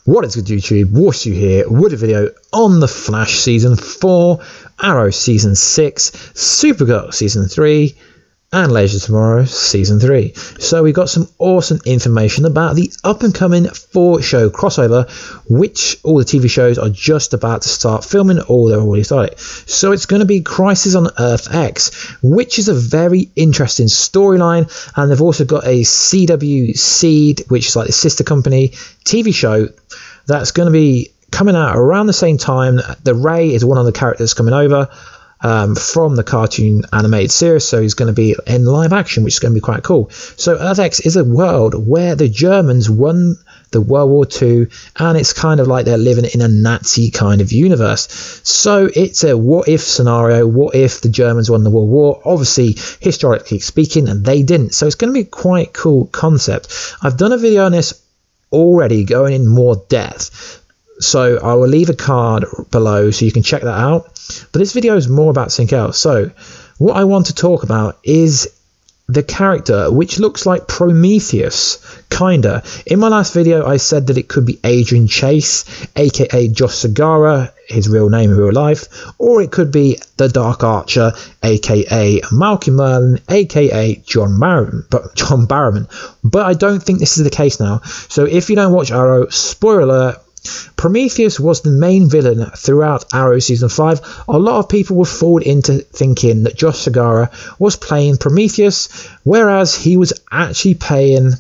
What is good, YouTube? Warstu here with a video on The Flash Season 4, Arrow Season 6, Supergirl Season 3, and Legends of Tomorrow Season 3. So we got some awesome information about the up-and-coming 4-show crossover, which all the TV shows are just about to start filming, or they've already started. So it's going to be Crisis on Earth X, which is a very interesting storyline, and they've also got a CW Seed, which is like the sister company TV show that's going to be coming out around the same time. The Ray is one of the characters coming over from the cartoon animated series, so he's going to be in live action, which is going to be quite cool. So Earth X is a world where the Germans won the World War II, and it's kind of like they're living in a Nazi kind of universe. So it's a what if scenario. What if the Germans won the World War? Obviously, historically speaking, and they didn't. So it's going to be quite cool concept. I've done a video on this already, going in more depth, so I will leave a card below so you can check that out. But this video is more about something else. So what I want to talk about is the character which looks like Prometheus, kinda. In my last video I said that it could be Adrian Chase, aka Josh Segarra, his real name in real life, or it could be the Dark Archer, aka Malcolm Merlyn, aka John Barrowman. But I don't think this is the case now. So if you don't watch Arrow, spoiler alert, Prometheus was the main villain throughout Arrow Season 5. A lot of people would fall into thinking that Josh Segarra was playing Prometheus, whereas he was actually playing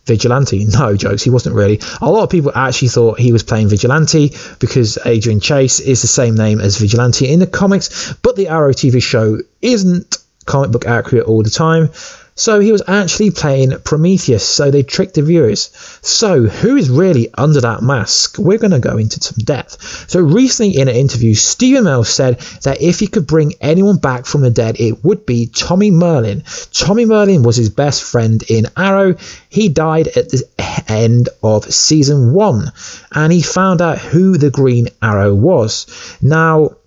Vigilante. No jokes, he wasn't really. A lot of people actually thought he was playing Vigilante because Adrian Chase is the same name as Vigilante in the comics, but the Arrow TV show isn't comic book accurate all the time. So he was actually playing Prometheus, so they tricked the viewers. So who is really under that mask? We're going to go into some depth. So recently in an interview, Stephen Amell said that if he could bring anyone back from the dead, it would be Tommy Merlyn. Tommy Merlyn was his best friend in Arrow. He died at the end of Season 1, and he found out who the Green Arrow was. Now,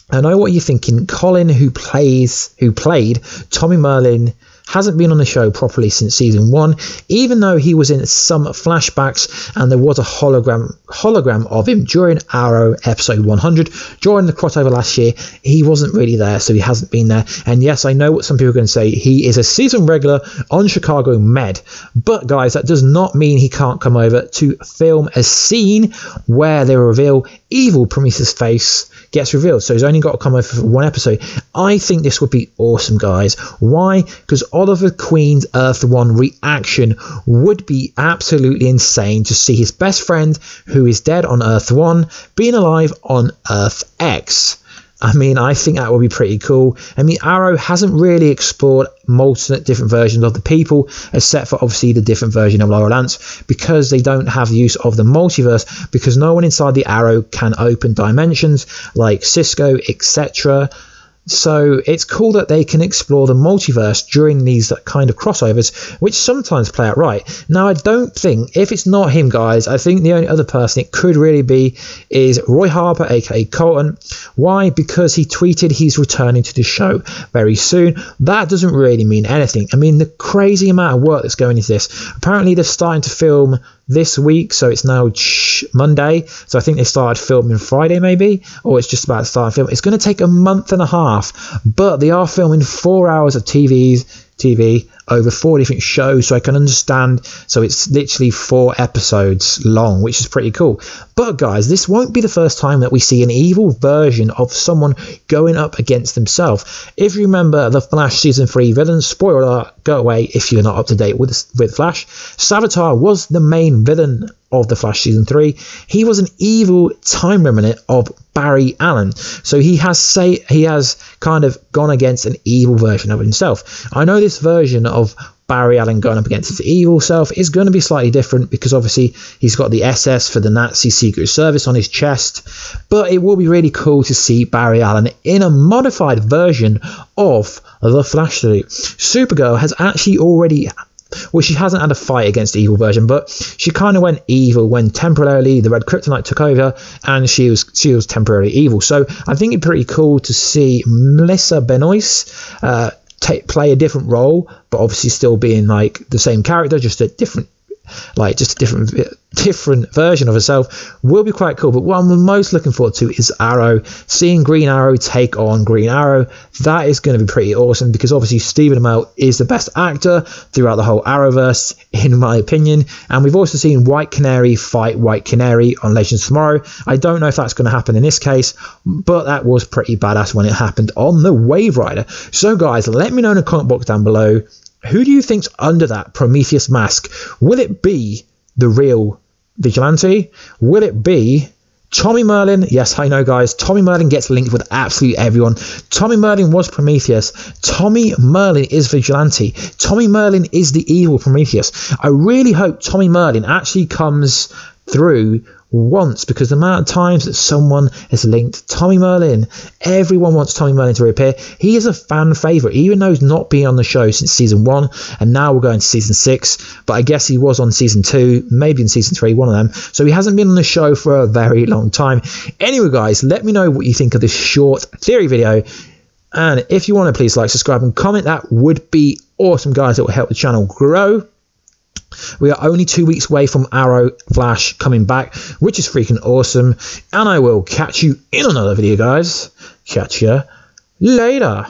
I know what you're thinking. Colin, who played Tommy Merlyn, hasn't been on the show properly since Season 1, even though he was in some flashbacks and there was a hologram of him during Arrow episode 100. During the crossover last year, he wasn't really there, so he hasn't been there. And yes, I know what some people are going to say, he is a season regular on Chicago Med. But guys, that does not mean he can't come over to film a scene where they reveal evil Prometheus' face gets revealed. So he's only got to come over for one episode. I think this would be awesome, guys. Why? Because Oliver Queen's Earth 1 reaction would be absolutely insane to see his best friend, who is dead on Earth 1, being alive on Earth X. I mean, I think that would be pretty cool. I mean, Arrow hasn't really explored multiple different versions of the people, except for obviously the different version of Laura Lance, because they don't have the use of the multiverse, because no one inside the Arrow can open dimensions like Cisco, etc. So it's cool that they can explore the multiverse during these kind of crossovers, which sometimes play out right. Now, I don't think, if it's not him, guys, I think the only other person it could really be is Roy Harper, aka Colton. Why? Because he tweeted he's returning to the show very soon. That doesn't really mean anything. I mean, the crazy amount of work that's going into this. Apparently, they're starting to film this week, so it's now Monday, so I think they started filming Friday maybe, or it's just about to start filming. It's going to take a month and a half, but they are filming 4 hours of TV over 4 different shows, so I can understand. So it's literally 4 episodes long, which is pretty cool. But guys, this won't be the first time that we see an evil version of someone going up against themselves. If you remember the Flash Season 3 villain, spoiler alert, go away if you're not up to date with Flash, Savitar was the main villain of the Flash Season 3. He was an evil time remnant of Barry Allen, so he has kind of gone against an evil version of himself. I know this version of Barry Allen going up against his evil self is going to be slightly different, because obviously he's got the SS for the Nazi Secret Service on his chest, but it will be really cool to see Barry Allen in a modified version of the Flash suit. Supergirl has actually already, well, she hasn't had a fight against the evil version, but she kind of went evil when temporarily the Red Kryptonite took over, and she was temporarily evil. So I think it's pretty cool to see Melissa Benoist play a different role, but obviously still being like the same character, just a different like just a different version of herself, will be quite cool. But what I'm most looking forward to is Arrow, seeing Green Arrow take on Green Arrow. That is going to be pretty awesome, because obviously Stephen Amell is the best actor throughout the whole Arrowverse, in my opinion. And we've also seen White Canary fight White Canary on Legends of Tomorrow. I don't know if that's going to happen in this case, but that was pretty badass when it happened on the Wave Rider. So guys, let me know in the comment box down below, who do you think's under that Prometheus mask? Will it be the real Vigilante? Will it be Tommy Merlyn? Yes, I know guys, Tommy Merlyn gets linked with absolutely everyone. Tommy Merlyn was Prometheus. Tommy Merlyn is Vigilante. Tommy Merlyn is the evil Prometheus. I really hope Tommy Merlyn actually comes through once, because the amount of times that someone has linked Tommy Merlyn, everyone wants Tommy Merlyn to reappear. He is a fan favourite, even though he's not been on the show since season 1, and now we're going to season 6, but I guess he was on season 2, maybe in season 3, one of them, so he hasn't been on the show for a very long time. Anyway guys, let me know what you think of this short theory video, and if you want to, please like, subscribe and comment. That would be awesome guys, it will help the channel grow. We are only 2 weeks away from Arrow Flash coming back, which is freaking awesome. And I will catch you in another video, guys. Catch you later.